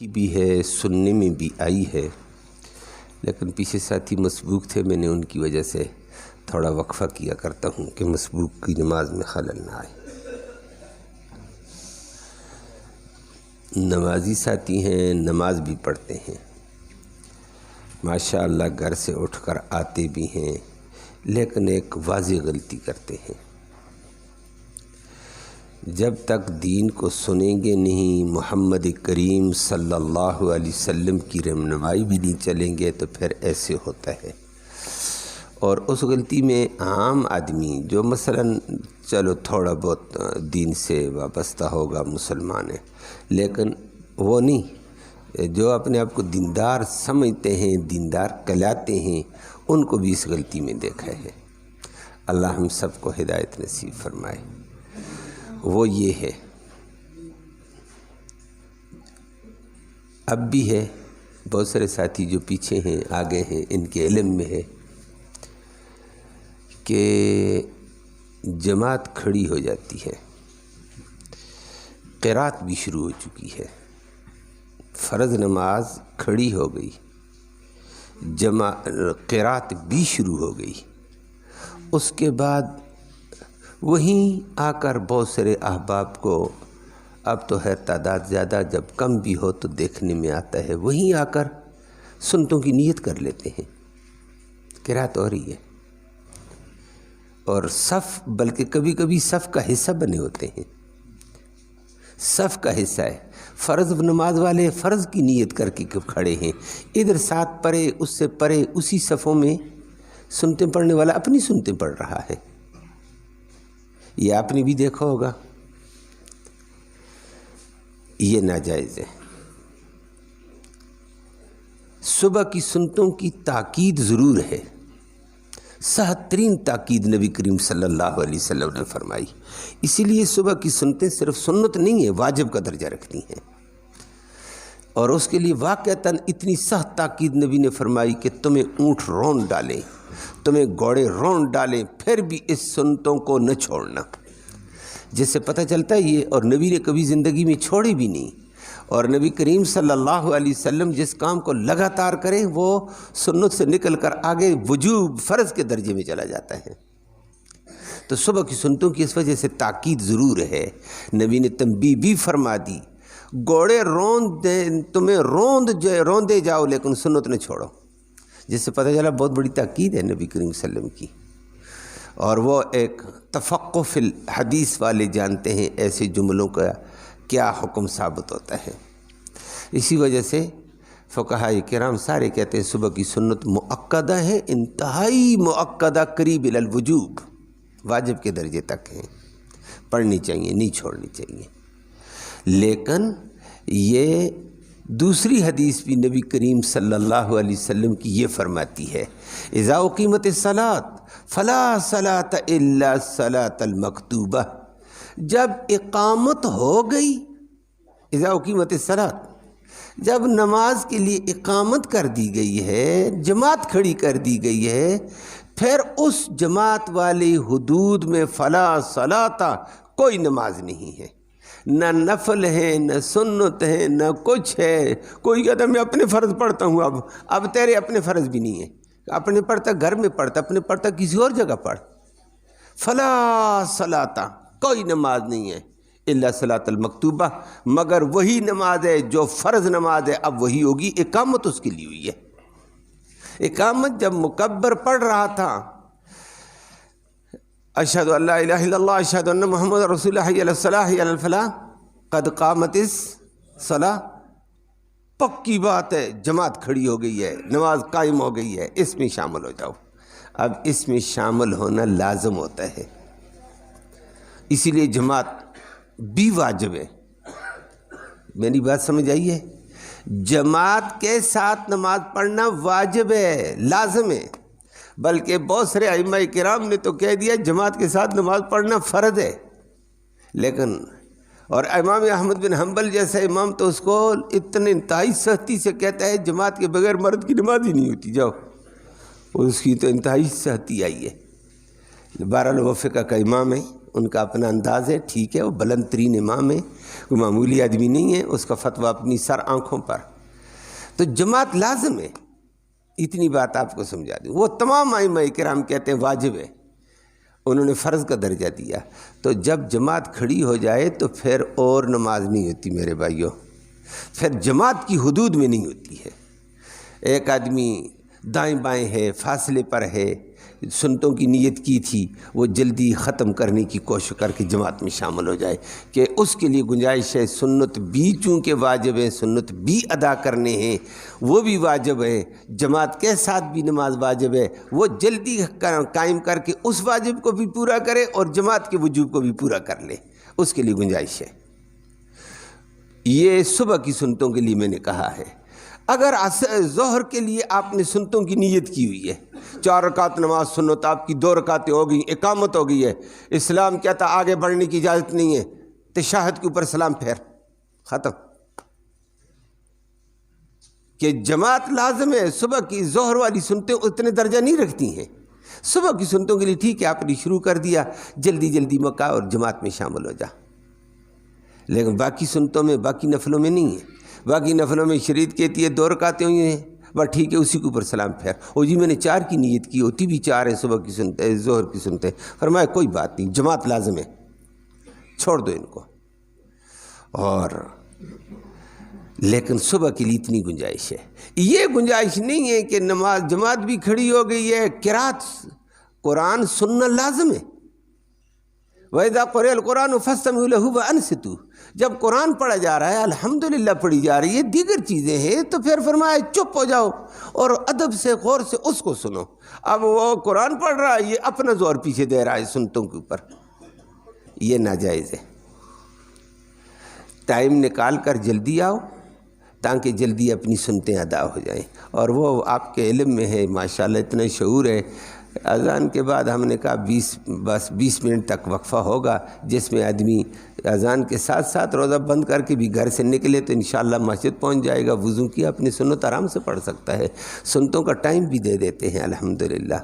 کی بھی ہے، سننے میں بھی آئی ہے، لیکن پیچھے ساتھی مسبوق تھے، میں نے ان کی وجہ سے تھوڑا وقفہ کیا کرتا ہوں کہ مسبوق کی نماز میں خلل نہ آئے۔ نمازی ساتھی ہیں، نماز بھی پڑھتے ہیں، ماشاءاللہ گھر سے اٹھ کر آتے بھی ہیں، لیکن ایک واضح غلطی کرتے ہیں۔ جب تک دین کو سنیں گے نہیں، محمد کریم صلی اللہ علیہ وسلم کی رہنمائی بھی نہیں چلیں گے تو پھر ایسے ہوتا ہے۔ اور اس غلطی میں عام آدمی جو مثلاً چلو تھوڑا بہت دین سے وابستہ ہوگا، مسلمان ہے، لیکن وہ نہیں، جو اپنے آپ کو دیندار سمجھتے ہیں، دیندار کہلاتے ہیں، ان کو بھی اس غلطی میں دیکھا ہے۔ اللہ ہم سب کو ہدایت نصیب فرمائے۔ وہ یہ ہے، اب بھی ہے، بہت سارے ساتھی جو پیچھے ہیں، آگے ہیں، ان کے علم میں ہے کہ جماعت کھڑی ہو جاتی ہے، قرات بھی شروع ہو چکی ہے، فرض نماز کھڑی ہو گئی، قرات بھی شروع ہو گئی، اس کے بعد وہیں آ کر بہت سارے احباب کو، اب تو ہے تعداد زیادہ، جب کم بھی ہو تو دیکھنے میں آتا ہے، وہیں آ کر سنتوں کی نیت کر لیتے ہیں، قرات ہو رہی ہے، اور صف، بلکہ کبھی کبھی صف کا حصہ بنے ہوتے ہیں، صف کا حصہ ہے، فرض نماز والے فرض کی نیت کر کے کھڑے ہیں، ادھر ساتھ پڑھے، اس سے پڑھے، اسی صفوں میں سنتیں پڑھنے والا اپنی سنتیں پڑھ رہا ہے۔ یہ آپ نے بھی دیکھا ہوگا، یہ ناجائز ہے۔ صبح کی سنتوں کی تاکید ضرور ہے، سخت ترین تاکید نبی کریم صلی اللہ علیہ وسلم نے فرمائی، اسی لیے صبح کی سنتیں صرف سنت نہیں ہے، واجب کا درجہ رکھتی ہیں، اور اس کے لیے واقعتاً اتنی سخت تاکید نبی نے فرمائی کہ تمہیں اونٹ رون ڈالیں، تمہیں گھوڑے رون ڈالیں، پھر بھی اس سنتوں کو نہ چھوڑنا، جس سے پتہ چلتا ہے یہ، اور نبی نے کبھی زندگی میں چھوڑی بھی نہیں، اور نبی کریم صلی اللہ علیہ وسلم جس کام کو لگاتار کریں وہ سنت سے نکل کر آگے وجوب، فرض کے درجے میں چلا جاتا ہے۔ تو صبح کی سنتوں کی اس وجہ سے تاکید ضرور ہے، نبی نے تنبیہ بھی فرما دی، گھوڑے تمہیں روندے جاؤ لیکن سنت نہ چھوڑو، جس سے پتہ چلا بہت بڑی تاکید ہے نبی کریم صلی اللہ علیہ وسلم کی۔ اور وہ ایک تفقہ فی الحدیث والے جانتے ہیں ایسے جملوں کا کیا حکم ثابت ہوتا ہے۔ اسی وجہ سے فقہاء کرام سارے کہتے ہیں صبح کی سنت مؤکدہ ہے، انتہائی مؤکدہ، قریب الی الوجوب، واجب کے درجے تک ہیں، پڑھنی چاہیے، نہیں چھوڑنی چاہیے۔ لیکن یہ دوسری حدیث بھی نبی کریم صلی اللہ علیہ وسلم کی یہ فرماتی ہے، اذا اقیمت الصلاۃ فلا صلاۃ الا الصلاۃ المکتوبہ، جب اقامت ہو گئی، اذا اقیمت الصلاۃ، جب نماز کے لیے اقامت کر دی گئی ہے، جماعت کھڑی کر دی گئی ہے، پھر اس جماعت والی حدود میں فلا صلاۃ، کوئی نماز نہیں ہے، نہ نفل ہے، نہ سنت ہے، نہ کچھ ہے۔ کوئی کہتا ہے میں اپنے فرض پڑھتا ہوں، اب تیرے اپنے فرض بھی نہیں ہے، اپنے پڑھتا گھر میں پڑھتا، اپنے پڑھتا کسی اور جگہ پڑھ، فلا صلاۃ، کوئی نماز نہیں ہے، الا صلاۃ المکتوبہ، مگر وہی نماز ہے جو فرض نماز ہے، اب وہی ہوگی، اقامت اس کے لیے ہوئی ہے۔ اقامت جب مکبر پڑھ رہا تھا، اشہد ان لا الہ الا اللہ اشہد ان محمد رسول اللہ، حی علی الصلاۃ حی علی الفلاح قد قامت الصلاۃ، پکی بات ہے، جماعت کھڑی ہو گئی ہے، نماز قائم ہو گئی ہے، اس میں شامل ہو جاؤ۔ اب اس میں شامل ہونا لازم ہوتا ہے، اسی لیے جماعت بھی واجب ہے۔ میری بات سمجھ آئی ہے؟ جماعت کے ساتھ نماز پڑھنا واجب ہے، لازم ہے، بلکہ بہت سارے ائمہ کرام نے تو کہہ دیا جماعت کے ساتھ نماز پڑھنا فرض ہے، لیکن اور امام احمد بن حنبل جیسا امام تو اس کو اتنے انتہائی سختی سے کہتا ہے جماعت کے بغیر مرد کی نماز ہی نہیں ہوتی، جاؤ، اس کی تو انتہائی سختی آئی ہے۔ بہرحال وہ فقہ کا امام ہے، ان کا اپنا انداز ہے، ٹھیک ہے، وہ بلند ترین امام ہے، کوئی معمولی آدمی نہیں ہے، اس کا فتویٰ اپنی سر آنکھوں پر. تو جماعت لازم ہے. اتنی بات آپ کو سمجھا دوں. وہ تمام ائمہ کرام کہتے ہیں واجب ہے، انہوں نے فرض کا درجہ دیا. تو جب جماعت کھڑی ہو جائے تو پھر اور نماز نہیں ہوتی میرے بھائیوں، پھر جماعت کی حدود میں نہیں ہوتی ہے. ایک آدمی دائیں بائیں ہے، فاصلے پر ہے، سنتوں کی نیت کی تھی، وہ جلدی ختم کرنے کی کوشش کر کے جماعت میں شامل ہو جائے کہ اس کے لیے گنجائش ہے. سنت بھی چونکہ واجب ہے، سنت بھی ادا کرنے ہیں، وہ بھی واجب ہے، جماعت کے ساتھ بھی نماز واجب ہے. وہ جلدی قائم کر کے اس واجب کو بھی پورا کرے اور جماعت کے وجوب کو بھی پورا کر لے، اس کے لیے گنجائش ہے. یہ صبح کی سنتوں کے لیے میں نے کہا ہے. اگر ظہر کے لیے آپ نے سنتوں کی نیت کی ہوئی ہے، 4 رکعت نماز سنت آپ کی 2 رکعتیں ہو گئی، اقامت ہو گئی ہے، اسلام کہتا آگے بڑھنے کی اجازت نہیں ہے، تشہد کے اوپر سلام پھیر، ختم. کہ جماعت لازم ہے. صبح کی ظہر والی سنتیں اتنے درجہ نہیں رکھتی ہیں. صبح کی سنتوں کے لیے ٹھیک ہے، آپ نے شروع کر دیا، جلدی جلدی موقع اور جماعت میں شامل ہو جا. لیکن باقی سنتوں میں، باقی نفلوں میں نہیں ہے. باقی نفلوں میں شریعت کہتی ہے 2 رکعتیں ہوئی ہیں، بس ٹھیک ہے، اسی کے اوپر سلام پھیر. اور جی میں نے 4 کی نیت کی، ہوتی بھی 4 ہے، صبح کی سنتے ظہر کی سنتے. فرمایا کوئی بات نہیں، جماعت لازم ہے، چھوڑ دو ان کو. اور لیکن صبح کے لیے اتنی گنجائش ہے. یہ گنجائش نہیں ہے کہ نماز جماعت بھی کھڑی ہو گئی ہے، قرات قرآن سننا لازم ہے. وَإِذَا قُرِئَ الْقُرْآنُ فَاسْتَمِعُوا لَهُ وَأَنصِتُوا. جب قرآن پڑھا جا رہا ہے، الحمدللہ پڑھی جا رہی ہے، دیگر چیزیں ہیں، تو پھر فرمایا چپ ہو جاؤ اور ادب سے غور سے اس کو سنو. اب وہ قرآن پڑھ رہا ہے، یہ اپنا زور پیچھے دے رہا ہے سنتوں کے اوپر، یہ ناجائز ہے. ٹائم نکال کر جلدی آؤ تاکہ جلدی اپنی سنتیں ادا ہو جائیں. اور وہ آپ کے علم میں ہے ماشاءاللہ، اتنا شعور ہے. اذان کے بعد ہم نے کہا 20 منٹ تک وقفہ ہوگا، جس میں آدمی اذان کے ساتھ ساتھ روزہ بند کر کے بھی گھر سے نکلے تو انشاءاللہ مسجد پہنچ جائے گا، وضو کیا اپنی سنت آرام سے پڑھ سکتا ہے. سنتوں کا ٹائم بھی دے دیتے ہیں الحمدللہ.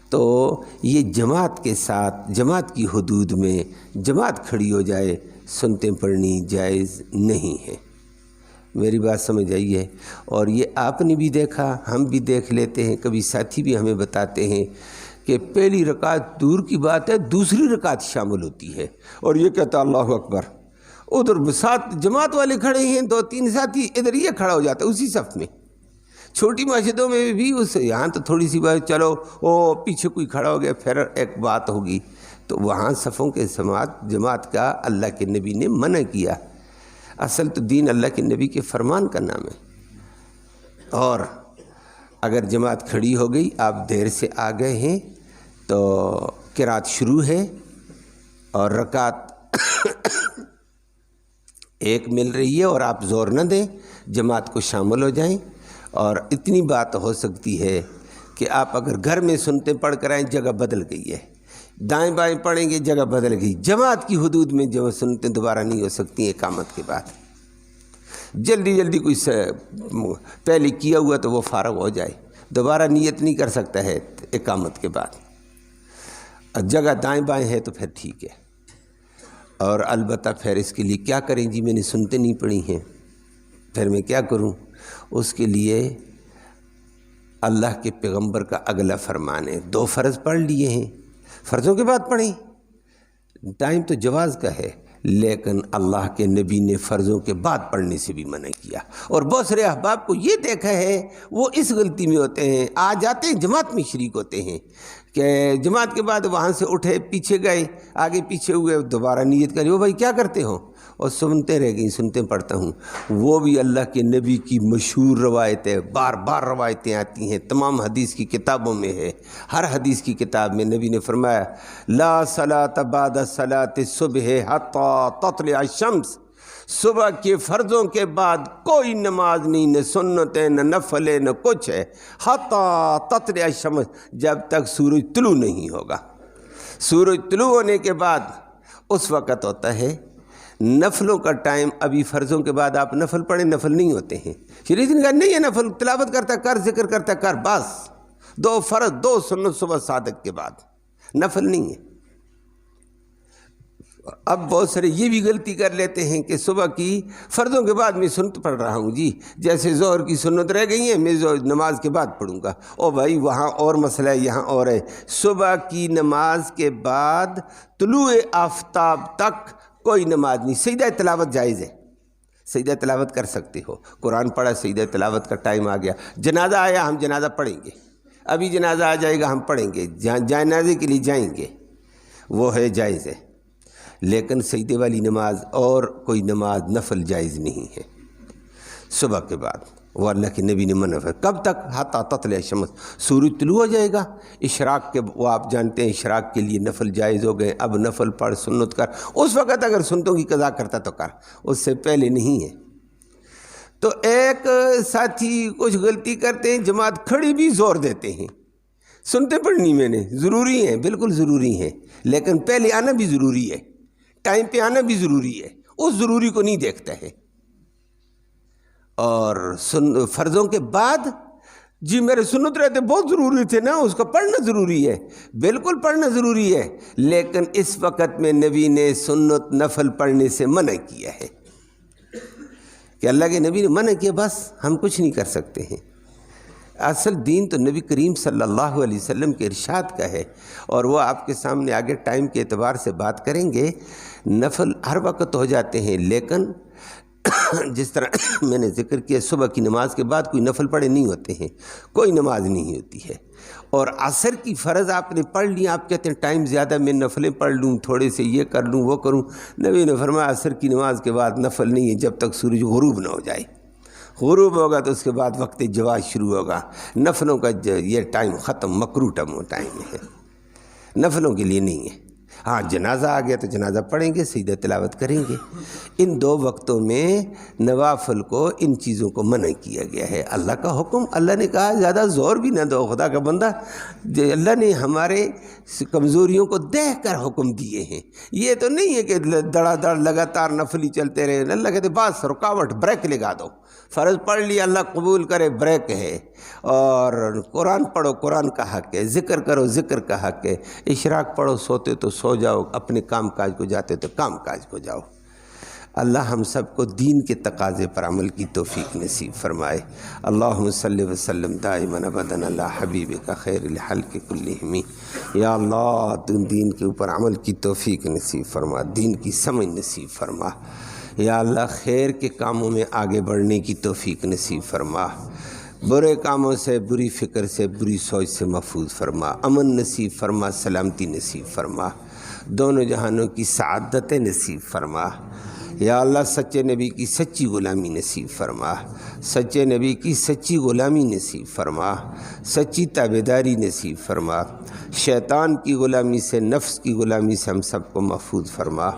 تو یہ جماعت کے ساتھ، جماعت کی حدود میں جماعت کھڑی ہو جائے، سنتیں پڑھنی جائز نہیں ہے. میری بات سمجھ آئی ہے؟ اور یہ آپ نے بھی دیکھا، ہم بھی دیکھ لیتے ہیں، کبھی ساتھی بھی ہمیں بتاتے ہیں کہ پہلی رکعت دور کی بات ہے، دوسری رکعت شامل ہوتی ہے اور یہ کہتا اللہ اکبر. ادھر ساتھ جماعت والے کھڑے ہیں، 2-3 ساتھی، ادھر یہ کھڑا ہو جاتا ہے اسی صف میں. چھوٹی مسجدوں میں بھی یہاں تو تھوڑی سی بات، چلو پیچھے کوئی کھڑا ہو گیا پھر ایک بات ہوگی. تو وہاں صفوں کے جماعت کا اللہ کے نبی نے منع کیا. اصل تو دین اللہ کے نبی کے فرمان کا نام ہے. اور اگر جماعت کھڑی ہو گئی، آپ دیر سے آ گئے ہیں تو قرات شروع ہے اور رکعت ایک مل رہی ہے اور آپ زور نہ دیں، جماعت کو شامل ہو جائیں. اور اتنی بات ہو سکتی ہے کہ آپ اگر گھر میں سنتے پڑھ کر آئیں، جگہ بدل گئی ہے، دائیں بائیں پڑھیں گے جگہ بدل گئی. جماعت کی حدود میں جو سنتیں دوبارہ نہیں ہو سکتی اقامت کے بعد. جلدی جلدی کوئی پہلے کیا ہوا تو وہ فارغ ہو جائے، دوبارہ نیت نہیں کر سکتا ہے اقامت کے بعد. جگہ دائیں بائیں ہے تو پھر ٹھیک ہے. اور البتہ پھر اس کے لیے کیا کریں؟ جی میں نے سنتیں نہیں پڑھی ہیں، پھر میں کیا کروں؟ اس کے لیے اللہ کے پیغمبر کا اگلا فرمان ہے، 2 فرض پڑھ لیے ہیں، فرضوں کے بعد پڑھیں. ٹائم تو جواز کا ہے، لیکن اللہ کے نبی نے فرضوں کے بعد پڑھنے سے بھی منع کیا. اور بہت سارے احباب کو یہ دیکھا ہے وہ اس غلطی میں ہوتے ہیں، آ جاتے ہیں جماعت میں شریک ہوتے ہیں کہ جماعت کے بعد وہاں سے اٹھے، پیچھے گئے، آگے پیچھے ہوئے، دوبارہ نیت کری، وہ بھائی کیا کرتے ہو؟ اور سنتے رہ گئی، سنتے پڑھتا ہوں. وہ بھی اللہ کے نبی کی مشہور روایت ہے، بار بار روایتیں آتی ہیں، تمام حدیث کی کتابوں میں ہے. ہر حدیث کی کتاب میں نبی نے فرمایا لا صلاۃ بعد صلاۃ الصبح حتی تطلع الشمس. صبح کے فرضوں کے بعد کوئی نماز نہیں، نہ سنت ہے، نہ نفل ہے، نہ کچھ ہے، حتی تطلع الشمس، جب تک سورج طلوع نہیں ہوگا. سورج طلوع ہونے کے بعد اس وقت ہوتا ہے نفلوں کا ٹائم. ابھی فرضوں کے بعد آپ نفل پڑھیں، نفل نہیں ہوتے ہیں. شریعت نے کہا نہیں ہے نفل، تلاوت کرتا کر، ذکر کرتا کر، بس 2 فرض 2 سنت صبح صادق کے بعد، نفل نہیں ہے. اب بہت سارے یہ بھی غلطی کر لیتے ہیں کہ صبح کی فرضوں کے بعد میں سنت پڑھ رہا ہوں جی، جیسے ظہر کی سنت رہ گئی ہیں میں نماز کے بعد پڑھوں گا۔ او بھائی وہاں اور مسئلہ ہے، یہاں اور ہے۔ صبح کی نماز کے بعد طلوع آفتاب تک کوئی نماز نہیں۔ سجدہ تلاوت جائز ہے، سجدہ تلاوت کر سکتے ہو، قرآن پڑھا، سجدہ تلاوت کا ٹائم آ گیا، جنازہ آیا ہم جنازہ پڑھیں گے، ابھی جنازہ آ جائے گا ہم پڑھیں گے، جنازے کے لیے جائیں گے، وہ ہے جائز ہے۔ لیکن سجدے والی نماز اور کوئی نماز نفل جائز نہیں ہے صبح کے بعد، وہ اللہ کے نبی نے منع ہے۔ کب تک؟ حتی تطلع الشمس، سورج طلوع ہو جائے گا، اشراق کے وہ آپ جانتے ہیں اشراق کے لیے نفل جائز ہو گئے، اب نفل پڑھ سنت کر، اس وقت اگر سنتوں کی قضا کرتا تو کر، اس سے پہلے نہیں ہے۔ تو ایک ساتھی کچھ غلطی کرتے ہیں، جماعت کھڑی بھی زور دیتے ہیں، سنتے پڑھنی میں نے ضروری ہیں، بالکل ضروری ہیں، لیکن پہلے آنا بھی ضروری ہے، ٹائم پہ آنا بھی ضروری ہے، اس ضروری کو نہیں دیکھتا ہے۔ اور فرضوں کے بعد جی میرے سنت رہتے بہت ضروری تھے نا، اس کو پڑھنا ضروری ہے، بالکل پڑھنا ضروری ہے، لیکن اس وقت میں نبی نے سنت نفل پڑھنے سے منع کیا ہے کہ اللہ کے نبی نے منع کیا، بس ہم کچھ نہیں کر سکتے ہیں۔ اصل دین تو نبی کریم صلی اللہ علیہ وسلم کے ارشاد کا ہے، اور وہ آپ کے سامنے آگے ٹائم کے اعتبار سے بات کریں گے۔ نفل ہر وقت ہو جاتے ہیں، لیکن جس طرح میں نے ذکر کیا صبح کی نماز کے بعد کوئی نفل پڑھے نہیں ہوتے ہیں، کوئی نماز نہیں ہوتی ہے۔ اور عصر کی فرض آپ نے پڑھ لی، آپ کہتے ہیں ٹائم زیادہ میں نفلیں پڑھ لوں، تھوڑے سے یہ کر لوں وہ کروں، نبی نے فرمایا عصر کی نماز کے بعد نفل نہیں ہے جب تک سورج غروب نہ ہو جائے، غروب ہوگا تو اس کے بعد وقت جواز شروع ہوگا، نفلوں کا یہ ٹائم ختم، مکروہ ٹائم ہے، نفلوں کے لیے نہیں ہے۔ ہاں جنازہ آ گیا تو جنازہ پڑھیں گے، سجدہ تلاوت کریں گے۔ ان دو وقتوں میں نوافل کو ان چیزوں کو منع کیا گیا ہے۔ اللہ کا حکم، اللہ نے کہا زیادہ زور بھی نہ دو، خدا کا بندہ، اللہ نے ہمارے کمزوریوں کو دیکھ کر حکم دیے ہیں۔ یہ تو نہیں ہے کہ دڑا دڑ لگاتار نفلی چلتے رہے، اللہ کہتے بس رکاوٹ، بریک لگا دو، فرض پڑھ لیا اللہ قبول کرے، بریک ہے، اور قرآن پڑھو، قرآن کا حق ہے، ذکر کرو، ذکر کا حق ہے، اشراق پڑھو، سوتے تو سو جاؤ، اپنے کام کاج کو جاتے تو کام کاج کو جاؤ۔ اللہ ہم سب کو دین کے تقاضے پر عمل کی توفیق نصیب فرمائے۔ اللہم صلی وسلم دائما ابدا علی حبیبک خیر الخلق کلہم۔ یا اللہ تو دین کے اوپر عمل کی توفیق نصیب فرما، دین کی سمجھ نصیب فرما۔ یا اللہ خیر کے کاموں میں آگے بڑھنے کی توفیق نصیب فرما، برے کاموں سے، بری فکر سے، بری سوچ سے محفوظ فرما، امن نصیب فرما، سلامتی نصیب فرما، دونوں جہانوں کی سعادت نصیب فرما۔ یا اللہ سچے نبی کی سچی غلامی نصیب فرما، سچے نبی کی سچی غلامی نصیب فرما، سچی تابعداری نصیب فرما، شیطان کی غلامی سے، نفس کی غلامی سے ہم سب کو محفوظ فرما۔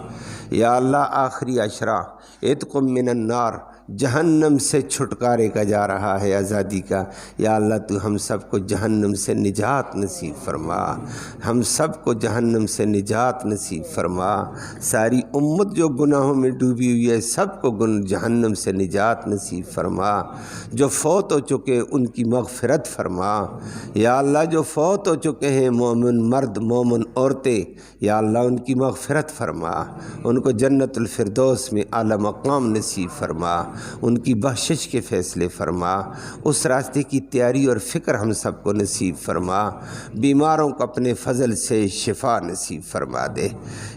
یا اللہ آخری عشرہ عتق من النار، جہنم سے چھٹکارے کا جا رہا ہے، آزادی کا، یا اللہ تو ہم سب کو جہنم سے نجات نصیب فرما، ہم سب کو جہنم سے نجات نصیب فرما۔ ساری امت جو گناہوں میں ڈوبی ہوئی ہے سب کو جہنم سے نجات نصیب فرما، جو فوت ہو چکے ان کی مغفرت فرما۔ یا اللہ جو فوت ہو چکے ہیں مومن مرد، مومن عورتیں، یا اللہ ان کی مغفرت فرما، ان کو جنت الفردوس میں اعلیٰ مقام نصیب فرما، ان کی بخشش کے فیصلے فرما، اس راستے کی تیاری اور فکر ہم سب کو نصیب فرما۔ بیماروں کو اپنے فضل سے شفا نصیب فرما دے،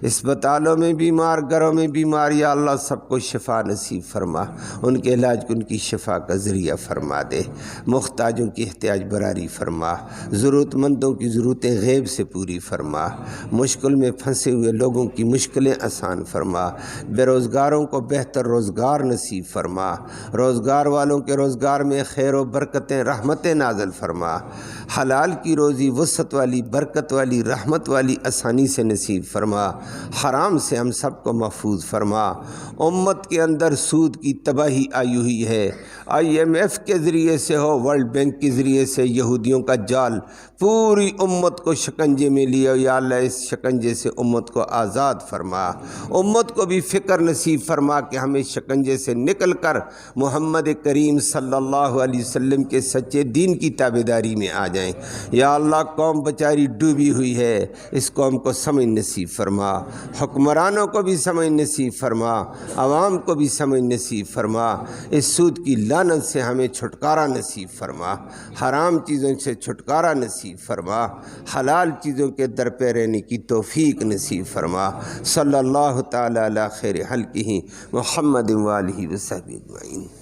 اسپتالوں میں بیمار، گھروں میں بیمار، یا اللہ سب کو شفا نصیب فرما، ان کے علاج کو ان کی شفا کا ذریعہ فرما دے، محتاجوں کی احتیاج براری فرما، ضرورت مندوں کی ضرورتیں غیب سے پوری فرما، مشکل میں پھنسے ہوئے لوگوں کی مشکلیں آسان فرما، بے روزگاروں کو بہتر روزگار نصیب فرما، روزگار والوں کے روزگار میں خیر و برکتیں، رحمتیں نازل فرما، حلال کی روزی وسعت والی، برکت والی، رحمت والی آسانی سے نصیب فرما، حرام سے ہم سب کو محفوظ فرما۔ امت کے اندر سود کی تباہی آئی ہوئی ہے، IMF کے ذریعے سے ہو، ورلڈ بینک کے ذریعے سے، یہودیوں کا جال پوری امت کو شکنجے میں لیا، یا اللہ اس شکنجے سے امت کو آزاد فرما، امت کو بھی فکر نصیب فرما کہ ہم اس شکنجے سے نکل کر محمد کریم صلی اللہ علیہ وسلم کے سچے دین کی تابعداری میں آ جائیں۔ یا اللہ قوم بیچاری ڈوبی ہوئی ہے، اس قوم کو سمجھ نصیب فرما، حکمرانوں کو بھی سمجھ نصیب فرما، عوام کو بھی سمجھ نصیب فرما، اس سود کی لعنت سے ہمیں چھٹکارا نصیب فرما، حرام چیزوں سے چھٹکارا نصیب فرما، حلال چیزوں کے در پہ رہنے کی توفیق نصیب فرما۔ صلی اللہ تعالی علی خیر خلقہ محمد و آلہ و صحبہ اجمعین۔